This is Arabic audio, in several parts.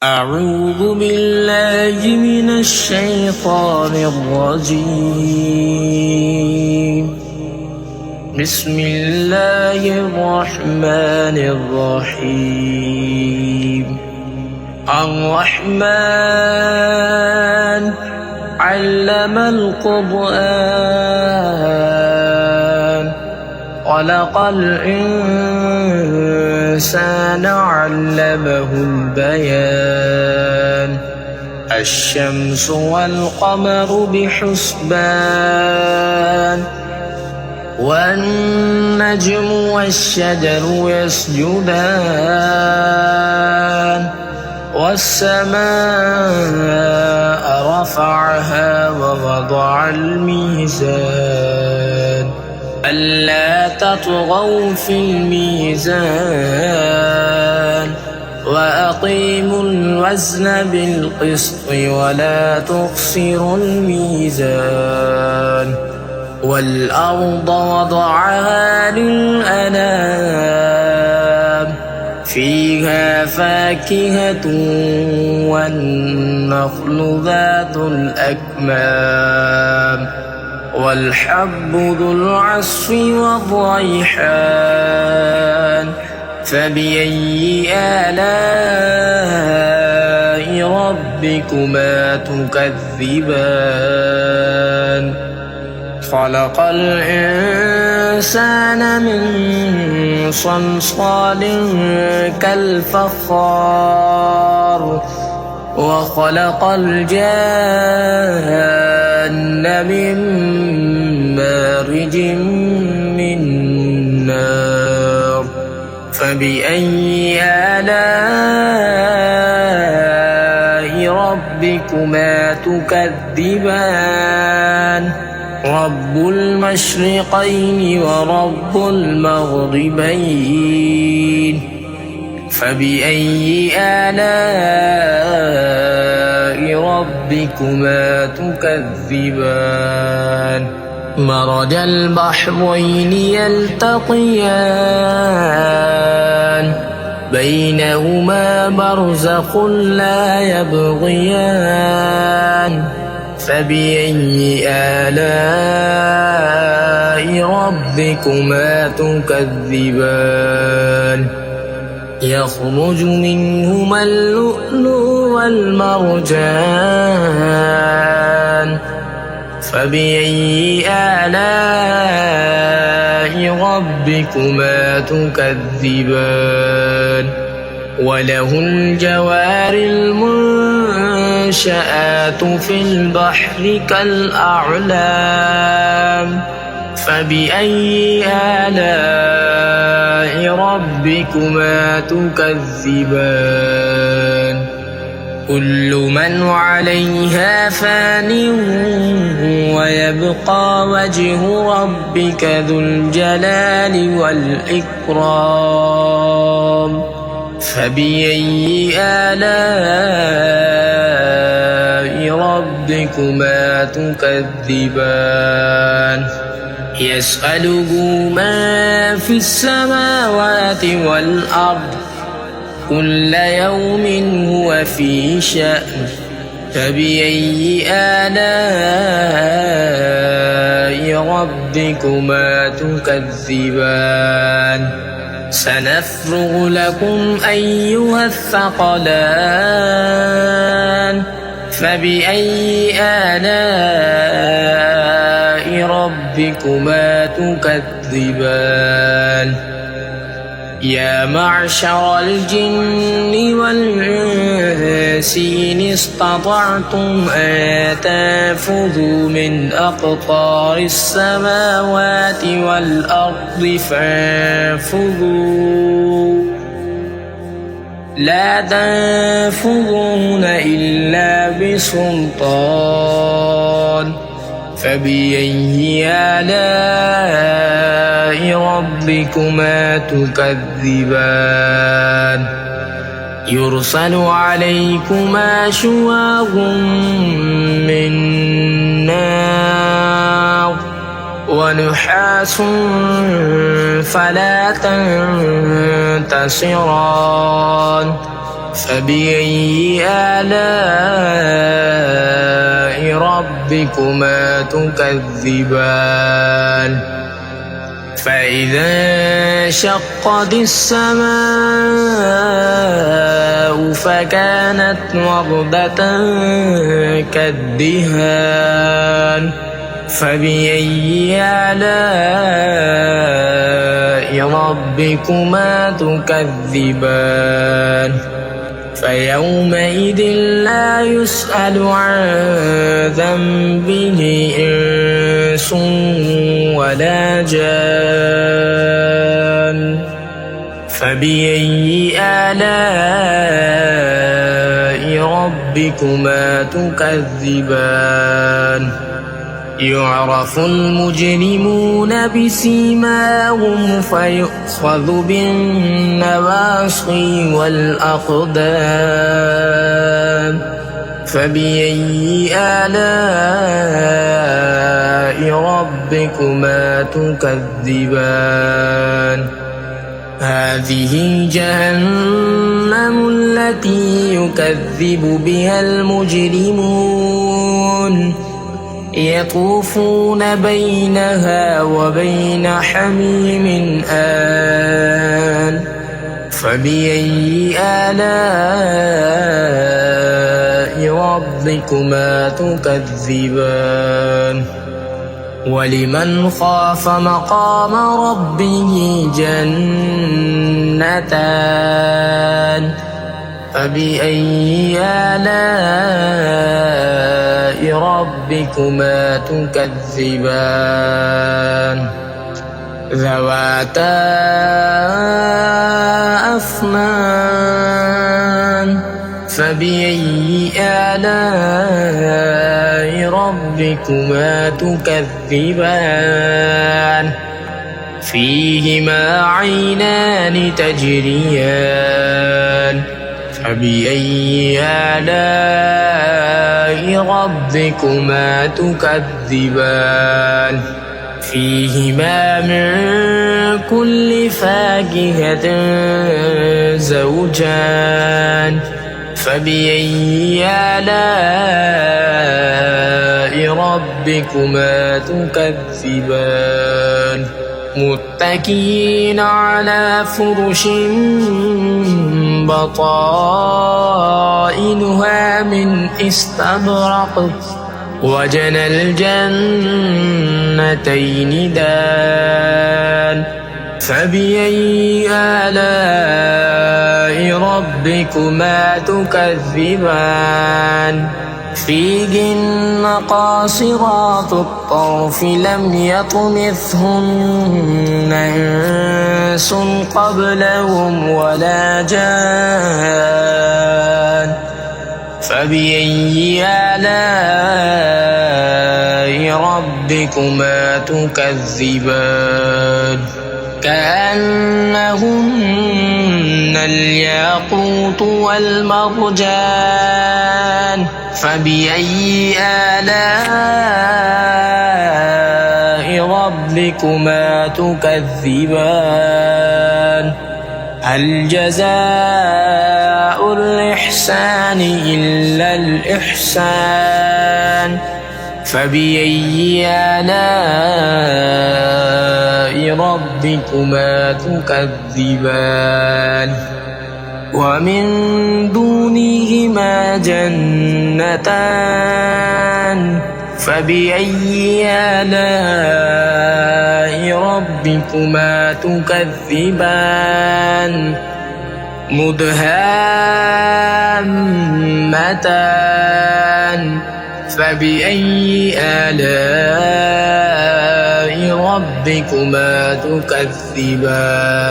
أعوذ بالله من الشيطان الرجيم. بسم الله الرحمن الرحيم. الرحمن علم القرآن خلق الإنسان علمه البيان. الشمس والقمر بحسبان والنجم والشجر يسجدان والسماء رفعها ووضع الميزان ألا تطغوا في الميزان وأقيموا الوزن بالقسط ولا تخسروا الميزان. والأرض وضعها للأنام فيها فاكهة والنخل ذات الأكمام والحب ذو العصف والريحان. فبأي آلاء ربكما تكذبان؟ خلق الإنسان من صلصال كالفخار وخلق الجان من مارج من نار. فبأي آلاء ربكما تكذبان؟ رب المشرقين ورب المغربين. فبأي آلاء ربكما تكذبان؟ مرج البحرين يلتقيان بينهما برزخ لا يبغيان. فبأي آلاء ربكما تكذبان؟ يخرج منهما اللؤلؤ والمرجان. فبأي آلاء ربكما تكذبان؟ وله الجوار المنشآت في البحر كالأعلام. فبأي آلاء ربكما تكذبان؟ كل من عليها فان ويبقى وجه ربك ذو الجلال والإكرام. فبأي آلاء ربكما تكذبان؟ يسأله من في السماوات والأرض كل يوم هو في شأن. فبأي آلاء ربكما تكذبان؟ سنفرغ لكم أيها الثقلان. فبأي آلاء ربكما تكذبان؟ يا معشر الجن والإنس إن استطعتم أن تنفذوا من أقطار السماوات والأرض فانفذوا لا تنفذون إلا بسلطان. فبأي آلاء ربكما تكذبان؟ يرسل عليكما شواظ من نار ونحاس فلا تنتصران فبأي آلاء ربكما تكذبان فإذا انشقت السماء فكانت وردة كالدهان فبأي آلاء ربكما تكذبان فيومئذ لا يسأل عن ذنبه إنس ولا جان فبأي آلاء ربكما تكذبان يعرف المجرمون بسيماهم فيؤخذ بالنواصي والأقدام فبأي آلاء ربكما تكذبان هذه جهنم التي يكذب بها المجرمون يطوفون بينها وبين حميم آن فبأي آلاء ربكما تكذبان ولمن خاف مقام ربه جنتان فبأي آلاء ربكما تكذبان ذواتا أفنان فبأي آلاء ربكما تكذبان فيهما عينان تجريان فبأي آلاء ربكما تكذبان فيهما من كل فاكهة زوجان فبأي آلاء ربكما تكذبان متكئين على فرش بطائنها من استبرق وجنى الجنتين دان فبأي آلاء ربكما تكذبان فيهن قاصرات الطرف لم يطمثهن إنس قبلهم ولا جان فبأي آلاء ربكما تكذبان كأنهن الياقوت والمرجان فبأي آلاء ربكما تكذبان هل جزاء الإحسان إلا الإحسان فبأي آلاء ربكما تكذبان ومن دونهما جنتان فبأي آلاء ربكما تكذبان مدهامتان فبأي آلاء ربكما تكذبان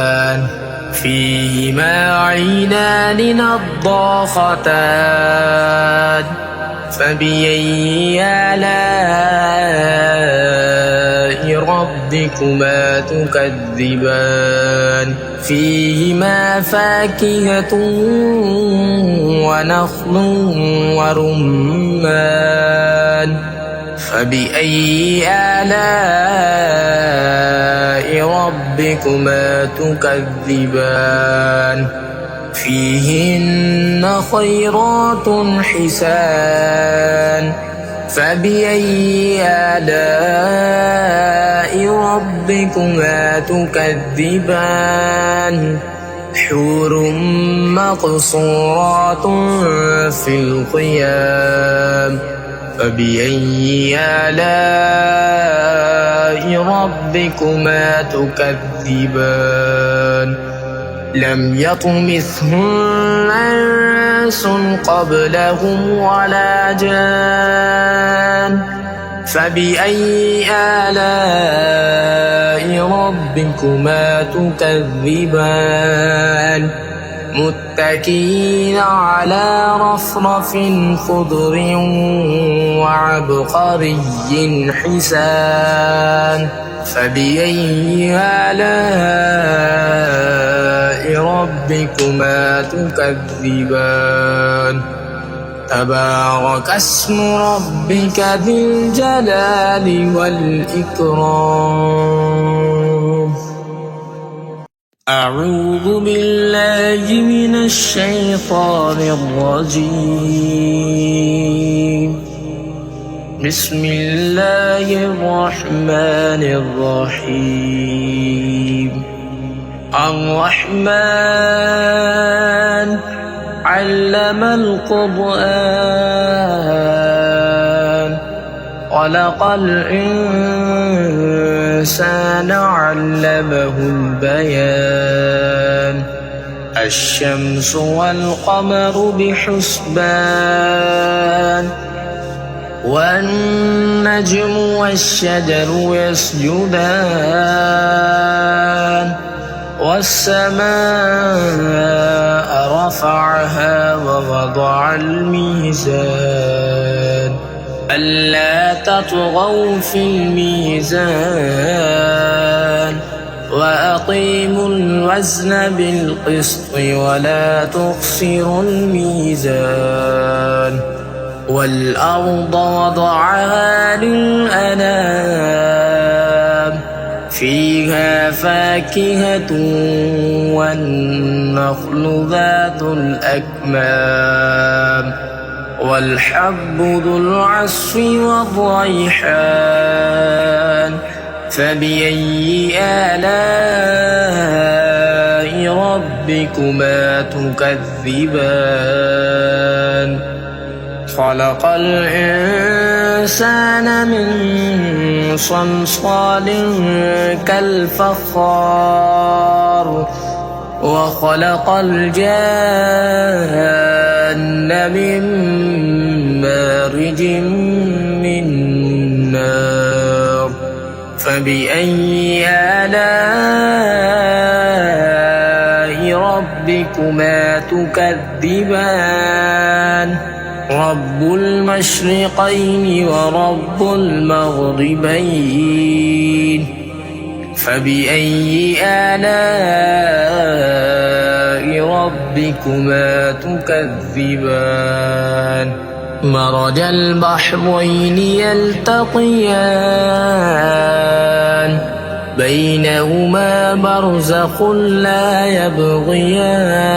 فيهما عينان نضاختان فبأي آلاء ربكما تكذبان فيهما فاكهة ونخل ورمان فبأي آلاء ربكما تكذبان فيهن خيرات حسان فبأي آلاء ربكما تكذبان حور مقصورات في الخيام فبأي آلاء ربكما تكذبان لم يطمثهن إنس قبلهم ولا جان فبأي آلاء ربكما تكذبان متكئين على رفرف خضر وعبقري حسان فبأي آلاء ربكما تكذبان تبارك اسم ربك ذي الجلال والإكرام أعوذ بالله من الشيطان الرجيم بسم الله الرحمن الرحيم الرحمن علم القرآن خلق الإنسان علمه البيان الشمس والقمر بحسبان والنجم والشجر يسجدان والسماء رفعها ووضع الميزان ألا تطغوا في الميزان وأقيموا الوزن بالقسط ولا تخسروا الميزان والأرض وضعها للأنام فيها فاكهة والنخل ذات الأكمام والحب ذو العصف والريحان فبأي آلاء ربكما تكذبان خلق الإنسان من صلصال كالفخار وخلق الجان من مارج من نار فبأي آلاء ربكما تكذبان رب المشرقين ورب المغربين فبأي آلاء ربكما تكذبان مرج البحرين يلتقيان بينهما برزخ لا يبغيان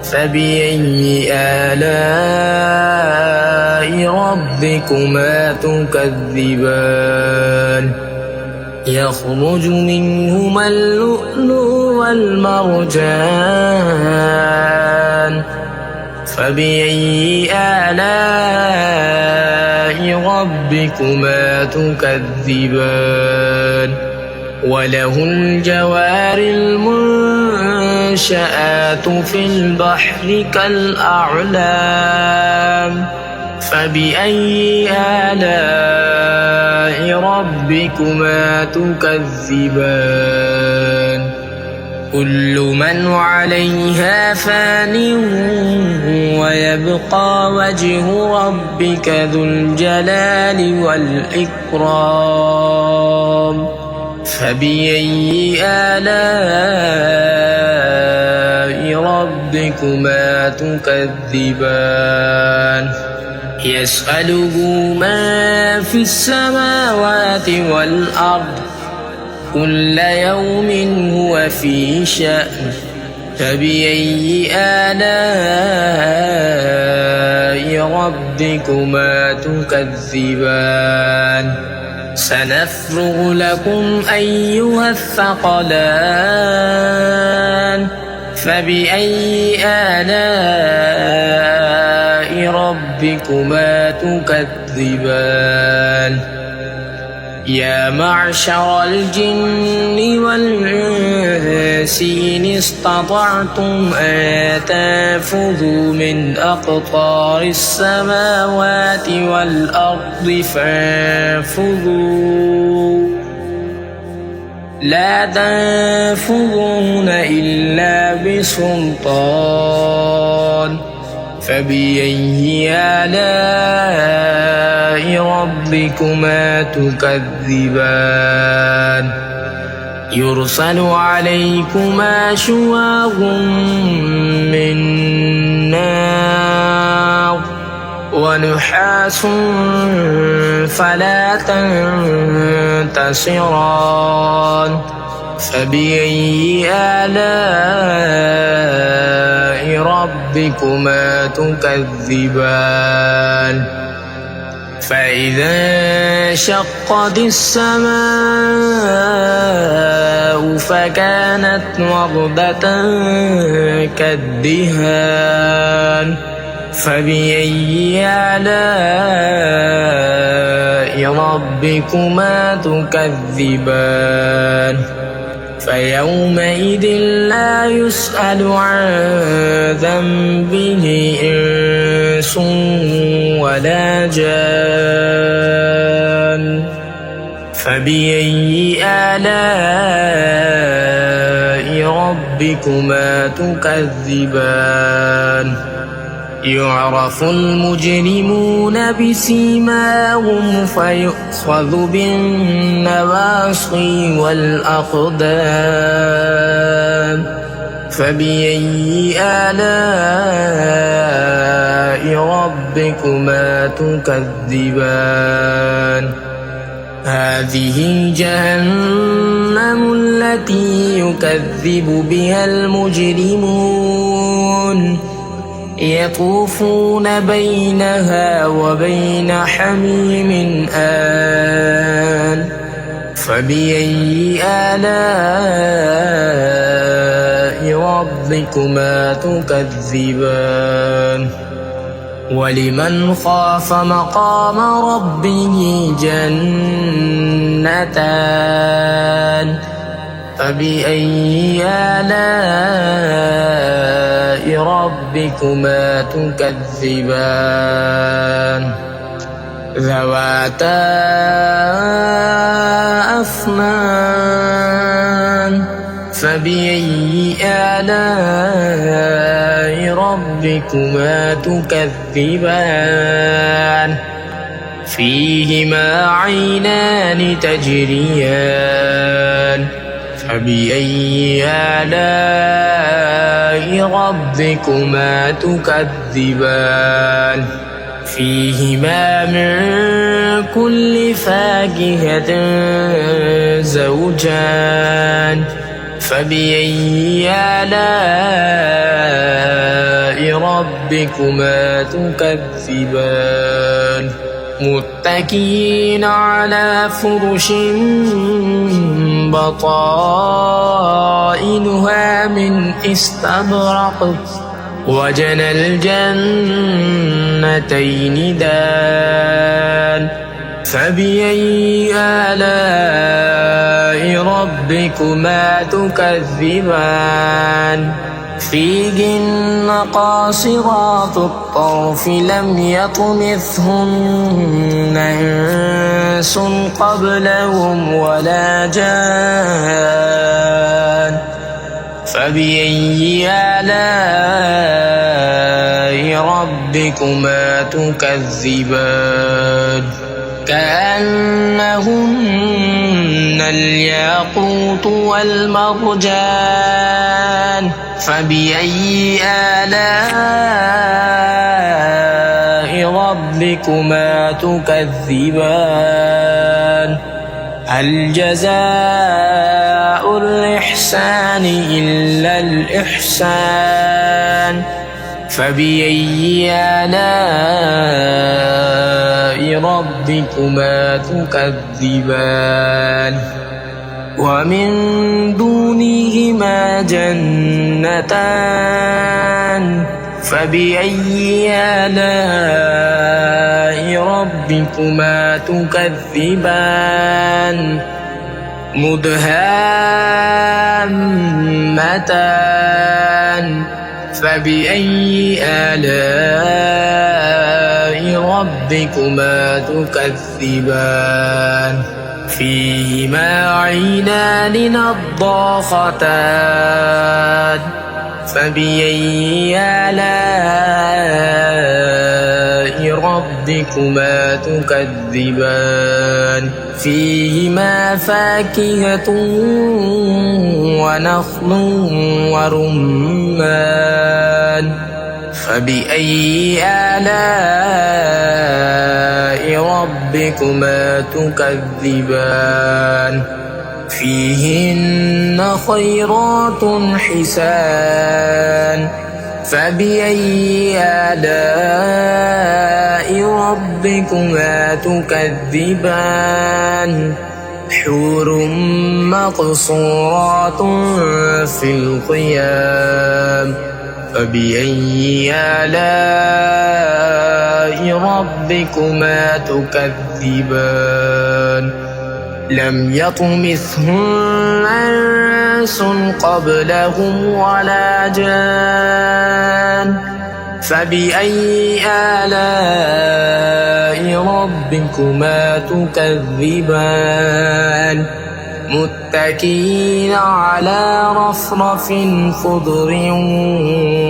فبأي آلاء ربكما تكذبان يخرج منهما اللؤلؤ والمرجان فبأي آلاء ربكما تكذبان وله الجوار المنشآت في البحر كالأعلام فبأي آلاء ربكما تكذبان كل من عليها فان ويبقى وجه ربك ذو الجلال والإكرام فبأي آلاء ربكما تكذبان يسأله ما في السماوات والأرض كل يوم هو في شأن فبأي آلاء ربكما تكذبان سنفرغ لكم أيها الثقلان فبأي آلاء ربكما تكذبان يا معشر الجن والإنس إن استطعتم أن تنفذوا من أقطار السماوات والأرض فانفذوا لا تنفذون إلا بسلطان فبأي آلاء ربكما تكذبان يرسل عليكما شواظ من نار ونحاس فلا تنتصران فبأي آلاء ربكما تكذبان فإذا انشقت السماء فكانت وردة كالدهان فبأي آلاء ربكما تكذبان فيومئذ لا يسأل عن ذنبه إنس ولا جان فبأي آلاء ربكما تكذبان يعرف المجرمون بسيماهم فيؤخذ بالنواصي والأقدام فبأي آلاء ربكما تكذبان هذه جهنم التي يكذب بها المجرمون يطوفون بينها وبين حميم آن فبأي آلاء ربكما تكذبان ولمن خاف مقام ربه جنتان فبأي آلاء ربكما تكذبان ذواتا أفنان فبأي آلاء ربكما تكذبان فيهما عينان تجريان فبأي آلاء ربكما تكذبان فيهما من كل فاكهة زوجان فبأي آلاء ربكما تكذبان متكئين على فرش بطائنها من استبرق وجنى الجنتين دان فبأي آلاء ربكما تكذبان فيهن قاصرات الطرف لم يطمثهن إنس قبلهم ولا جان فبأي آلاء ربكما تكذبان كأنهن الياقوت والمرجان فبأي آلاء ربكما تكذبان هل جزاء الإحسان إلا الإحسان فبأي آلاء ربكما تكذبان ومن دونهما جنتان فبأي آلاء ربكما تكذبان مدهامتان فبأي آلاء ربكما تكذبان فيهما عينان نضاختان فبأي آلاء ربكما تكذبان فيهما فاكهة ونخل ورمان فبأي آلاء ربكما تكذبان فيهن خيرات حسان فبأي آلاء ربكما تكذبان حور مقصورات في الخيام فبأي آلاء ربكما تكذبان لم يطمثهن إنس قبلهم ولا جان فبأي آلاء ربكما تكذبان متكئين على رفرف خضر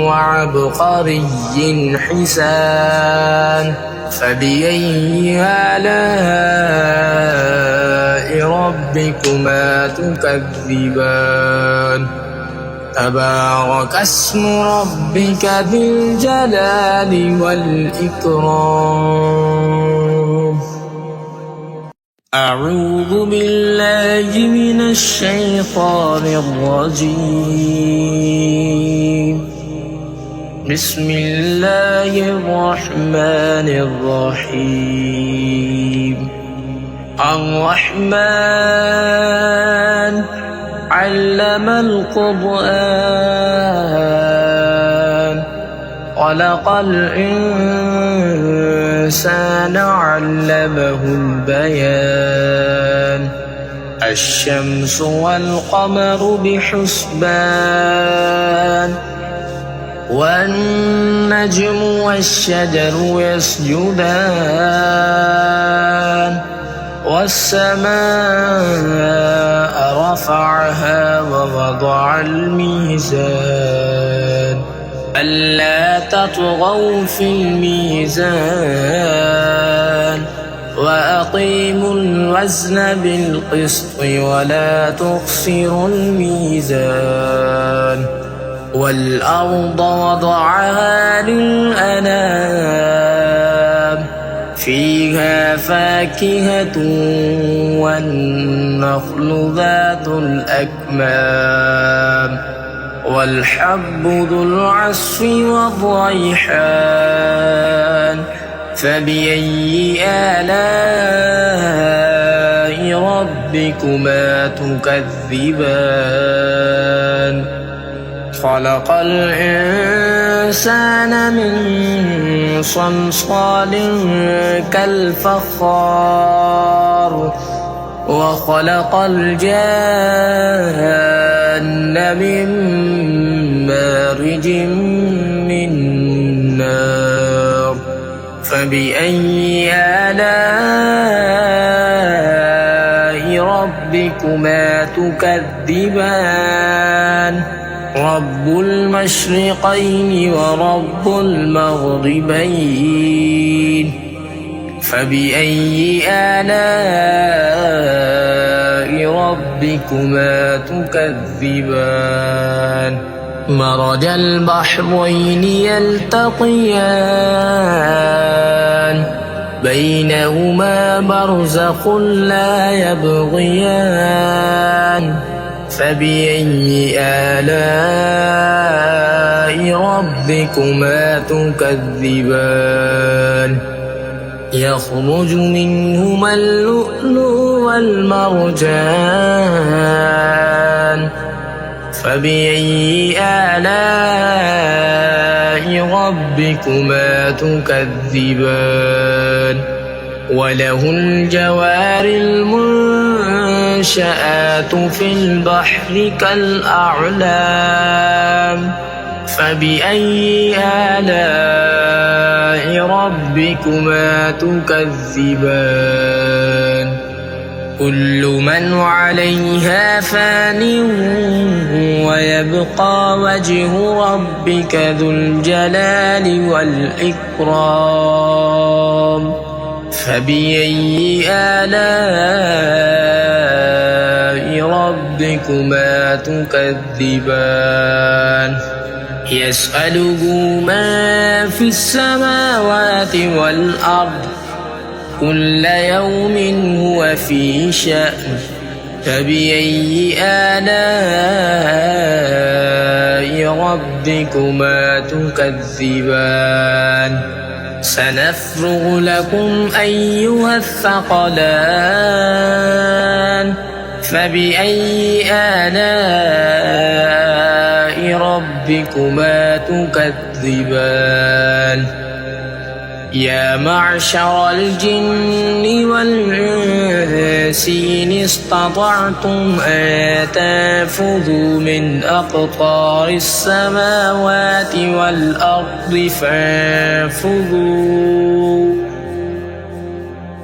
وعبقري حسان فبأي آلاء ربكما تكذبان تبارك اسم ربك ذي الجلال والإكرام أعوذ بالله من الشيطان الرجيم بسم الله الرحمن الرحيم الرحمن علم القرآن خلق الإنسان علمه البيان الشمس والقمر بحسبان والنجم والشجر يسجدان والسماء رفعها ووضع الميزان ألا تطغوا في الميزان وأقيموا الوزن بالقسط ولا تخسروا الميزان والأرض وضعها للأنام فيها فاكهة والنخل ذات الأكمام والحب ذو العصف والريحان فبأي آلاء ربكما تكذبان خلق الإنسان من صلصال كالفخار وخلق الجان من مارج من نار فبأي آلاء ربكما تكذبان رب المشرقين ورب المغربين فبأي آلاء ربكما تكذبان مرج البحرين يلتقيان بينهما برزخ لا يبغيان فبأي آلاء ربكما تكذبان يخرج منهما اللؤلؤ والمرجان فبأي آلاء ربكما تكذبان وله الجوار المنشآت في البحر كالأعلام فبأي آلاء ربكما تكذبان كل من عليها فان ويبقى وجه ربك ذو الجلال والإكرام فبأي آلاء ربكما تكذبان يسأله ما في السماوات والأرض كل يوم هو في شأن فبأي آلاء ربكما تكذبان سنفرغ لكم أيها الثقلان فبأي آلاء ربكما تكذبان يا معشر الجن والإنس إن استطعتم أن تنفذوا من أقطار السماوات والأرض فانفذوا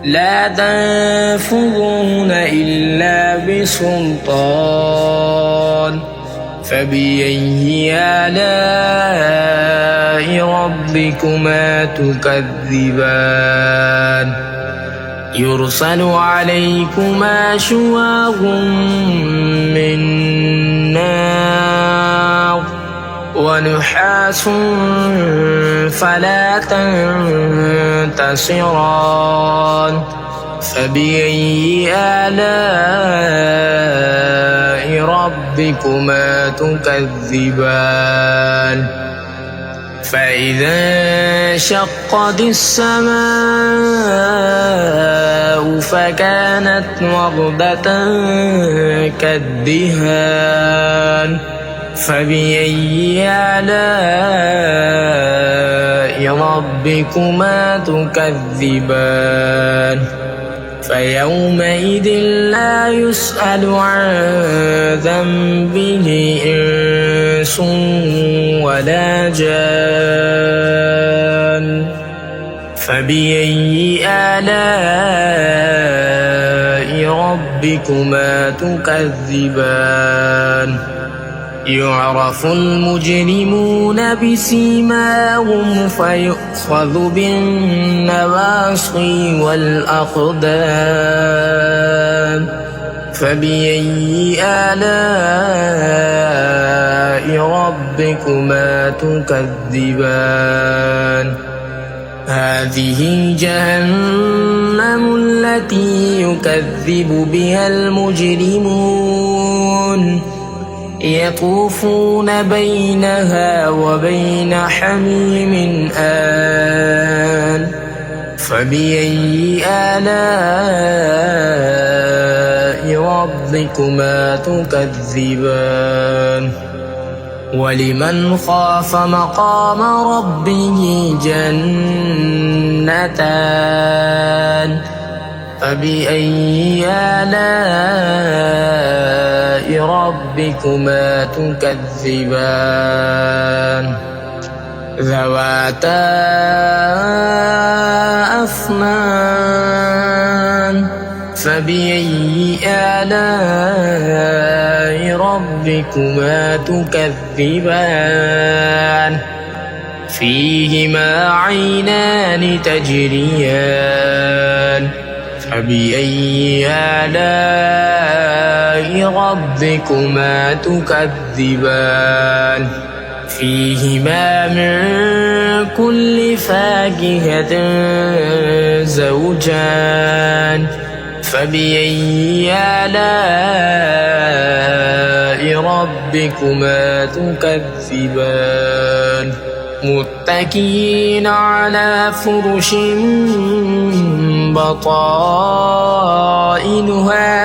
لا تنفذون إلا بسلطان فبأي آلاء ربكما تكذبان يرسل عليكما شواظ من نار ونحاس فلا تنتصران فبأي آلاء ربكما تكذبان فإذا انشقت السماء فكانت وردة كالدهان فبأي آلاء ربكما تكذبان فيومئذ لا يسأل عن ذنبه إنس ولا جان فبأي آلاء ربكما تكذبان يعرف المجرمون بسيماهم فيؤخذ بالنواصي والأقدام فبأي آلاء ربكما تكذبان هذه جهنم التي يكذب بها المجرمون يطوفون بينها وبين حميم آن فبأي آلاء ربكما تكذبان ولمن خاف مقام ربه جنتان فبأي آلاء ربكما تكذبان ذواتا أفنان فبأي آلاء ربكما تكذبان فيهما عينان تجريان فبأي آلاء ربكما تكذبان فيهما من كل فاكهة زوجان فبأي آلاء ربكما تكذبان متكئين على فرش بطائنها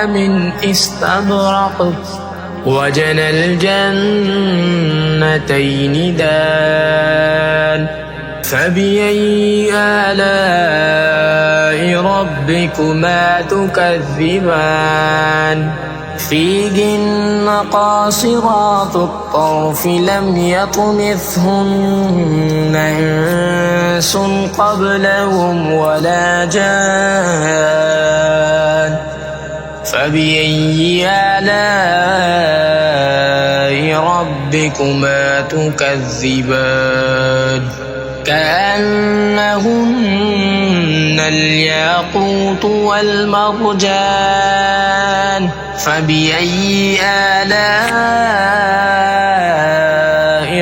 من استبرق وجنى الجنتين دان فبأي آلاء ربكما تكذبان فيهن قاصرات الطرف لم يطمثهن إنس قبلهم ولا جان فبأي آلاء ربكما تكذبان كأنهن الياقوت والمرجان فبأي آلاء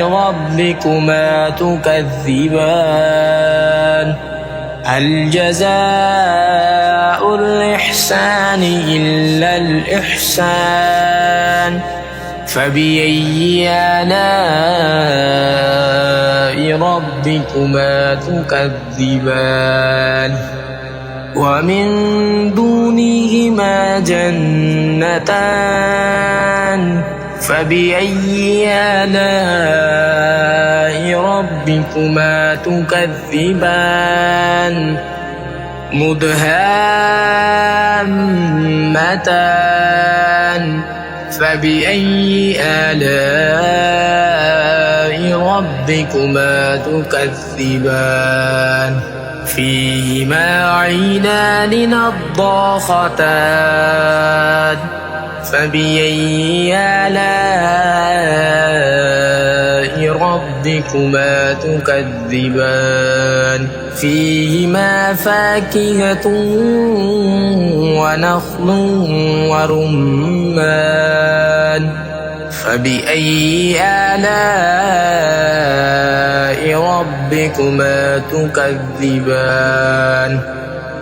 ربكما تكذبان هل جزاء الإحسان إلا الإحسان فبأي آلاء ربكما تكذبان ومن دونهما جنتان فبأي آلاء ربكما تكذبان مدهامتان فبأي آلاء ربكما تكذبان فيهما عينان نضاختان فبأي آلاء ربكما تكذبان فيهما فاكهة ونخل ورمان فبأي آلاء ربكما تكذبان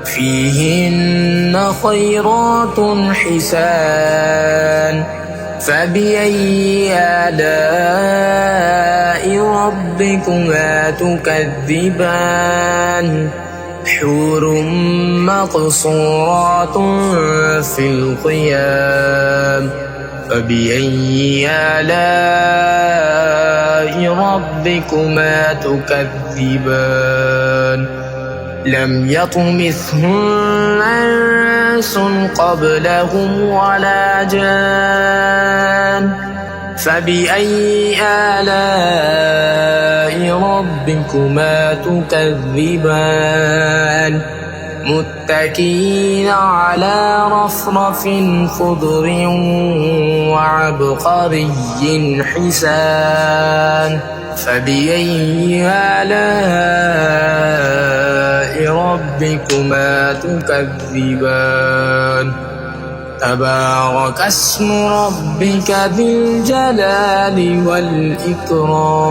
فيهن خيرات حسان فبأي آلاء ربكما تكذبان حور مقصورات في الخيام فبأي آلاء ربكما تكذبان لم يطمثهن إنس قبلهم ولا جان فبأي آلاء ربكما تكذبان متكئين على رفرف خضر وعبقري حسان فبأي آلاء ربكما تكذبان تبارك اسم ربك ذي الجلال والإكرام